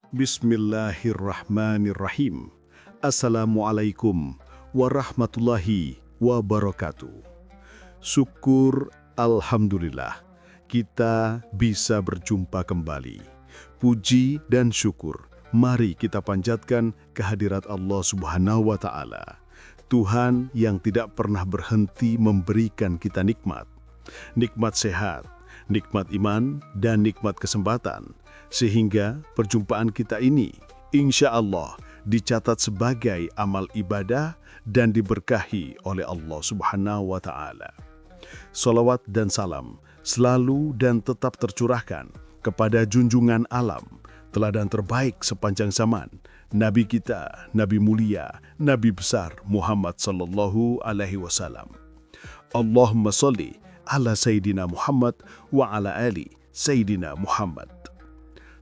Bismillahirrahmanirrahim. Assalamualaikum warahmatullahi wabarakatuh. Syukur Alhamdulillah kita bisa berjumpa kembali. Puji dan syukur mari kita panjatkan kehadirat Allah Subhanahu wa Ta'ala, Tuhan yang tidak pernah berhenti memberikan kita nikmat sehat, nikmat iman, dan nikmat kesempatan, sehingga perjumpaan kita ini insya Allah dicatat sebagai amal ibadah dan diberkahi oleh Allah Subhanahu wa Ta'ala. Salawat dan salam selalu dan tetap tercurahkan kepada junjungan alam, teladan terbaik sepanjang zaman, Nabi kita, Nabi mulia, Nabi besar Muhammad sallallahu alaihi wasallam. Allahumma sholli ala Sayyidina Muhammad wa ala ali Sayyidina Muhammad.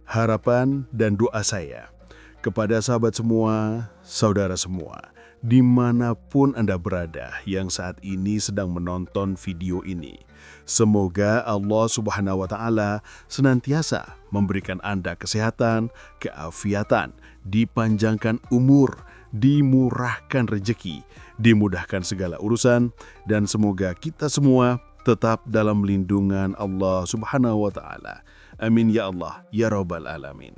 Harapan dan doa saya kepada sahabat semua, saudara semua, dimanapun Anda berada yang saat ini sedang menonton video ini, semoga Allah Subhanahu wa Ta'ala senantiasa memberikan Anda kesehatan, keafiatan, dipanjangkan umur, dimurahkan rezeki, dimudahkan segala urusan, dan semoga kita semua tetap dalam lindungan Allah Subhanahu wa Ta'ala. Amin ya Allah, ya Rabbal Alamin.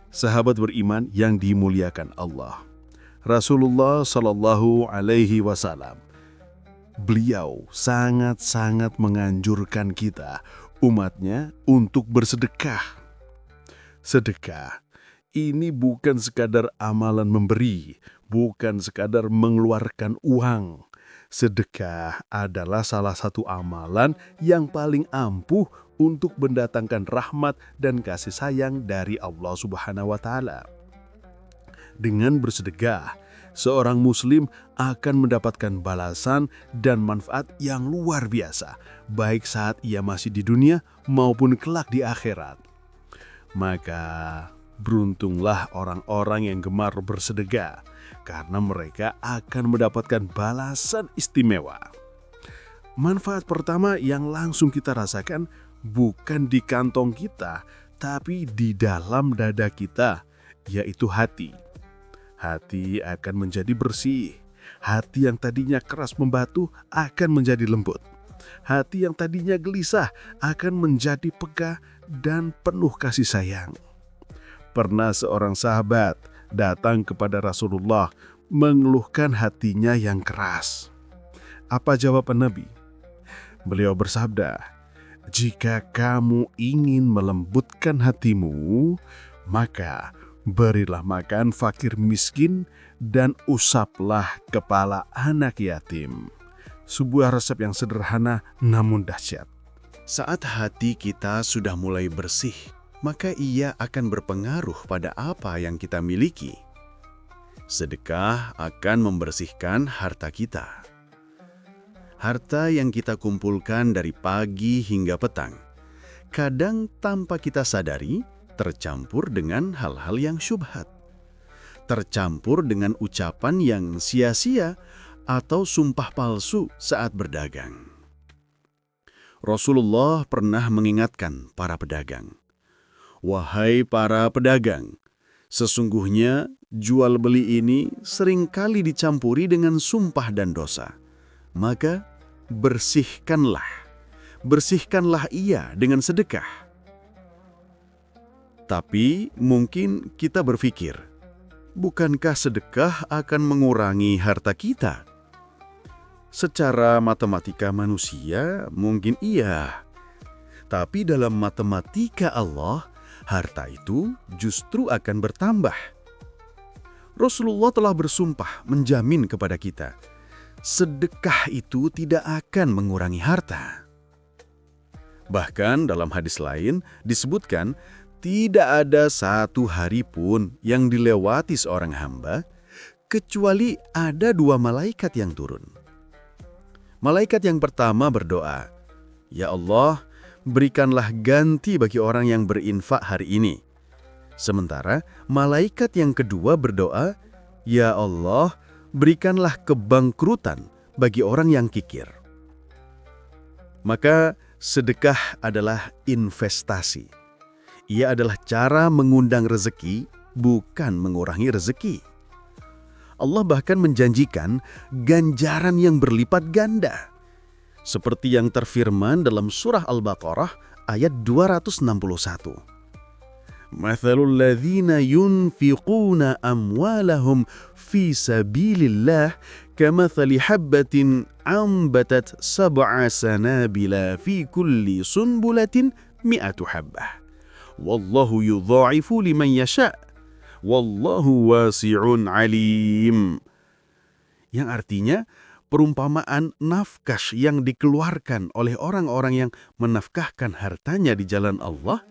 Sahabat beriman yang dimuliakan Allah, Rasulullah Sallallahu Alaihi Wasallam, beliau sangat-sangat menganjurkan kita, umatnya, untuk bersedekah. Sedekah ini bukan sekadar amalan memberi, bukan sekadar mengeluarkan uang. Sedekah adalah salah satu amalan yang paling ampuh untuk mendatangkan rahmat dan kasih sayang dari Allah Subhanahu wa Ta'ala. Dengan bersedekah, seorang muslim akan mendapatkan balasan dan manfaat yang luar biasa, baik saat ia masih di dunia maupun kelak di akhirat. Maka beruntunglah orang-orang yang gemar bersedekah, karena mereka akan mendapatkan balasan istimewa. Manfaat pertama yang langsung kita rasakan bukan di kantong kita, tapi di dalam dada kita, yaitu hati. Hati akan menjadi bersih. Hati yang tadinya keras membatu akan menjadi lembut. Hati yang tadinya gelisah akan menjadi peka dan penuh kasih sayang. Pernah seorang sahabat datang kepada Rasulullah mengeluhkan hatinya yang keras. Apa jawaban Nabi? Beliau bersabda, "Jika kamu ingin melembutkan hatimu, maka berilah makan fakir miskin dan usaplah kepala anak yatim." Sebuah resep yang sederhana namun dahsyat. Saat hati kita sudah mulai bersih, maka ia akan berpengaruh pada apa yang kita miliki. Sedekah akan membersihkan harta kita. Harta yang kita kumpulkan dari pagi hingga petang, kadang tanpa kita sadari tercampur dengan hal-hal yang syubhat. Tercampur dengan ucapan yang sia-sia atau sumpah palsu saat berdagang. Rasulullah pernah mengingatkan para pedagang, "Wahai para pedagang, sesungguhnya jual beli ini seringkali dicampuri dengan sumpah dan dosa. Maka bersihkanlah ia dengan sedekah." Tapi mungkin kita berpikir, bukankah sedekah akan mengurangi harta kita? Secara matematika manusia mungkin iya. Tapi dalam matematika Allah, harta itu justru akan bertambah. Rasulullah telah bersumpah menjamin kepada kita, sedekah itu tidak akan mengurangi harta. Bahkan dalam hadis lain disebutkan, tidak ada satu hari pun yang dilewati seorang hamba, kecuali ada dua malaikat yang turun. Malaikat yang pertama berdoa, "Ya Allah, berikanlah ganti bagi orang yang berinfak hari ini." Sementara malaikat yang kedua berdoa, "Ya Allah, berikanlah kebangkrutan bagi orang yang kikir." Maka sedekah adalah investasi. Ia adalah cara mengundang rezeki, bukan mengurangi rezeki. Allah bahkan menjanjikan ganjaran yang berlipat ganda. Seperti yang terfirman dalam surah Al-Baqarah ayat 261. Mathalul ladzina yunfiquna amwalahum fi sabilillah kamathali habbatin ambatat sab'a sanabila fi kulli sunbulatin mi'atu habbah. Wallahu yudha'ifu liman yasha'. Wallahu wasi'un alim. Yang artinya, perumpamaan nafkah yang dikeluarkan oleh orang-orang yang menafkahkan hartanya di jalan Allah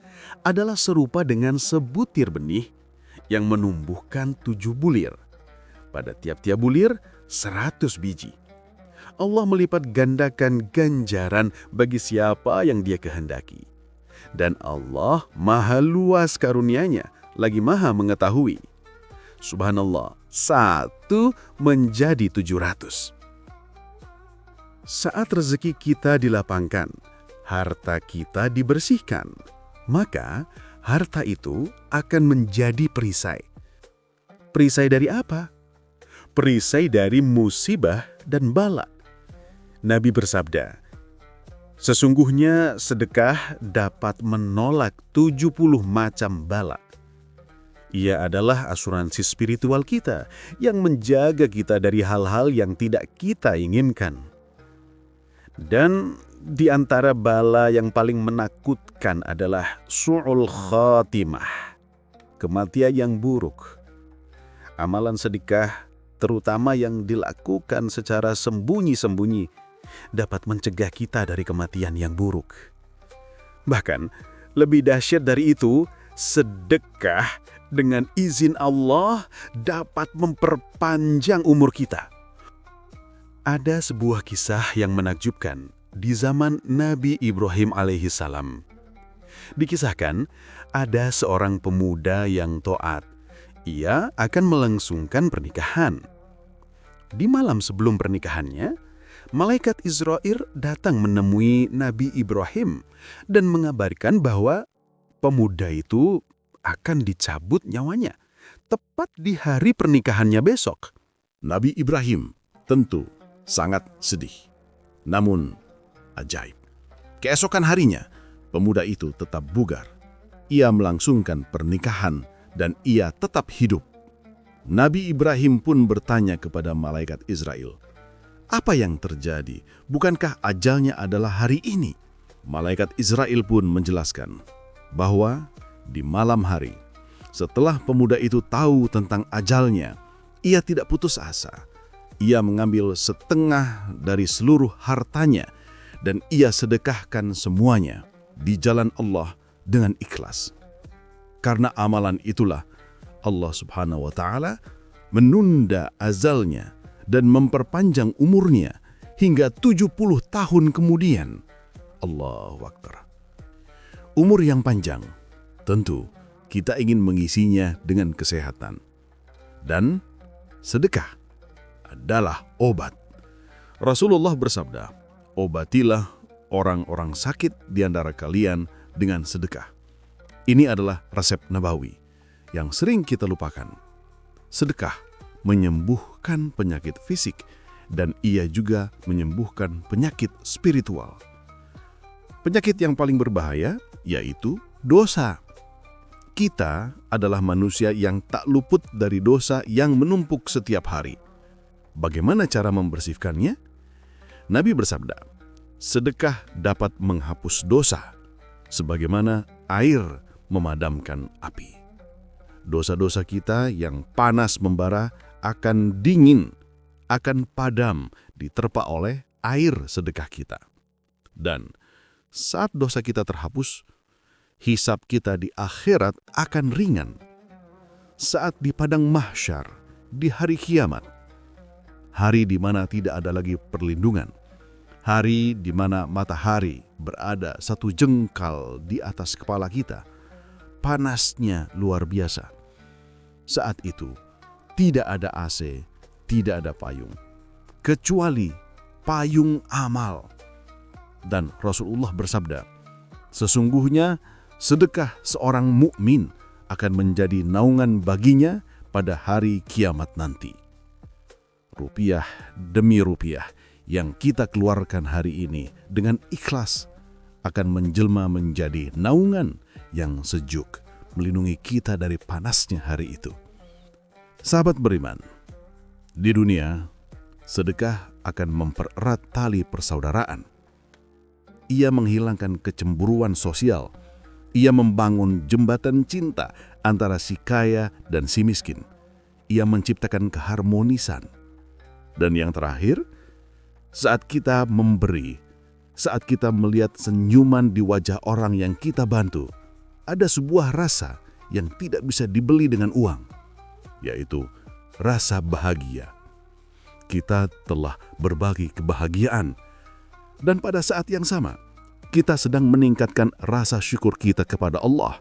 adalah serupa dengan sebutir benih yang menumbuhkan 7 bulir. Pada tiap-tiap bulir, 100 biji. Allah melipat gandakan ganjaran bagi siapa yang Dia kehendaki. Dan Allah maha luas karunia-Nya, lagi maha mengetahui. Subhanallah, 1 menjadi 700. Saat rezeki kita dilapangkan, harta kita dibersihkan, maka harta itu akan menjadi perisai. Perisai dari apa? Perisai dari musibah dan bala. Nabi bersabda, sesungguhnya sedekah dapat menolak 70 macam bala. Ia adalah asuransi spiritual kita yang menjaga kita dari hal-hal yang tidak kita inginkan. Dan di antara bala yang paling menakutkan adalah su'ul khatimah, kematian yang buruk. Amalan sedekah, terutama yang dilakukan secara sembunyi-sembunyi, dapat mencegah kita dari kematian yang buruk. Bahkan, lebih dahsyat dari itu, sedekah dengan izin Allah dapat memperpanjang umur kita. Ada sebuah kisah yang menakjubkan di zaman Nabi Ibrahim alaihissalam. Dikisahkan, ada seorang pemuda yang taat. Ia akan melangsungkan pernikahan. Di malam sebelum pernikahannya, malaikat Israel datang menemui Nabi Ibrahim dan mengabarkan bahwa pemuda itu akan dicabut nyawanya tepat di hari pernikahannya besok. Nabi Ibrahim tentu sangat sedih. Namun, ajaib. Keesokan harinya, pemuda itu tetap bugar. Ia melangsungkan pernikahan dan ia tetap hidup. Nabi Ibrahim pun bertanya kepada malaikat Israel, "Apa yang terjadi? Bukankah ajalnya adalah hari ini?" Malaikat Israel pun menjelaskan bahwa di malam hari, setelah pemuda itu tahu tentang ajalnya, ia tidak putus asa. Ia mengambil setengah dari seluruh hartanya dan ia sedekahkan semuanya di jalan Allah dengan ikhlas. Karena amalan itulah Allah Subhanahu wa Ta'ala menunda azalnya dan memperpanjang umurnya hingga 70 tahun kemudian. Allahu Akbar. Umur yang panjang, tentu kita ingin mengisinya dengan kesehatan. Dan sedekah adalah obat. Rasulullah bersabda, "Obatilah orang-orang sakit di antara kalian dengan sedekah." Ini adalah resep nabawi yang sering kita lupakan. Sedekah menyembuhkan penyakit fisik dan ia juga menyembuhkan penyakit spiritual. Penyakit yang paling berbahaya yaitu dosa. Kita adalah manusia yang tak luput dari dosa yang menumpuk setiap hari. Bagaimana cara membersihkannya? Nabi bersabda, sedekah dapat menghapus dosa, sebagaimana air memadamkan api. Dosa-dosa kita yang panas membara akan dingin, akan padam diterpa oleh air sedekah kita. Dan saat dosa kita terhapus, hisab kita di akhirat akan ringan. Saat di padang mahsyar, di hari kiamat, hari di mana tidak ada lagi perlindungan, hari di mana matahari berada 1 jengkal di atas kepala kita, panasnya luar biasa. Saat itu, tidak ada AC, tidak ada payung, kecuali payung amal. Dan Rasulullah bersabda, sesungguhnya sedekah seorang mukmin akan menjadi naungan baginya pada hari kiamat nanti. Rupiah demi rupiah yang kita keluarkan hari ini dengan ikhlas akan menjelma menjadi naungan yang sejuk, melindungi kita dari panasnya hari itu. Sahabat beriman, di dunia, sedekah akan mempererat tali persaudaraan. Ia menghilangkan kecemburuan sosial. Ia membangun jembatan cinta antara si kaya dan si miskin. Ia menciptakan keharmonisan. Dan yang terakhir, saat kita memberi, saat kita melihat senyuman di wajah orang yang kita bantu, ada sebuah rasa yang tidak bisa dibeli dengan uang, yaitu rasa bahagia. Kita telah berbagi kebahagiaan, dan pada saat yang sama, kita sedang meningkatkan rasa syukur kita kepada Allah.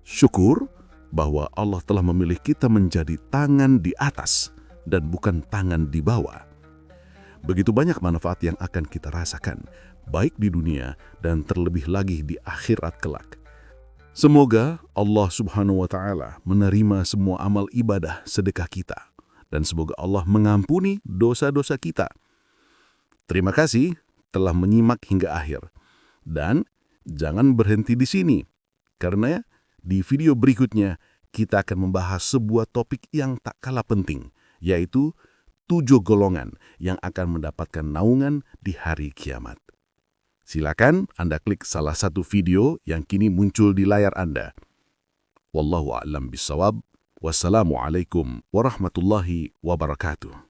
Syukur bahwa Allah telah memilih kita menjadi tangan di atas dan bukan tangan di bawah. Begitu banyak manfaat yang akan kita rasakan, baik di dunia dan terlebih lagi di akhirat kelak. Semoga Allah Subhanahu wa Ta'ala menerima semua amal ibadah sedekah kita, dan semoga Allah mengampuni dosa-dosa kita. Terima kasih telah menyimak hingga akhir. Dan jangan berhenti di sini, karena di video berikutnya kita akan membahas sebuah topik yang tak kalah penting, yaitu 7 golongan yang akan mendapatkan naungan di hari kiamat. Silakan Anda klik salah satu video yang kini muncul di layar Anda. Wallahu a'lam bishawab. Wassalamualaikum warahmatullahi wabarakatuh.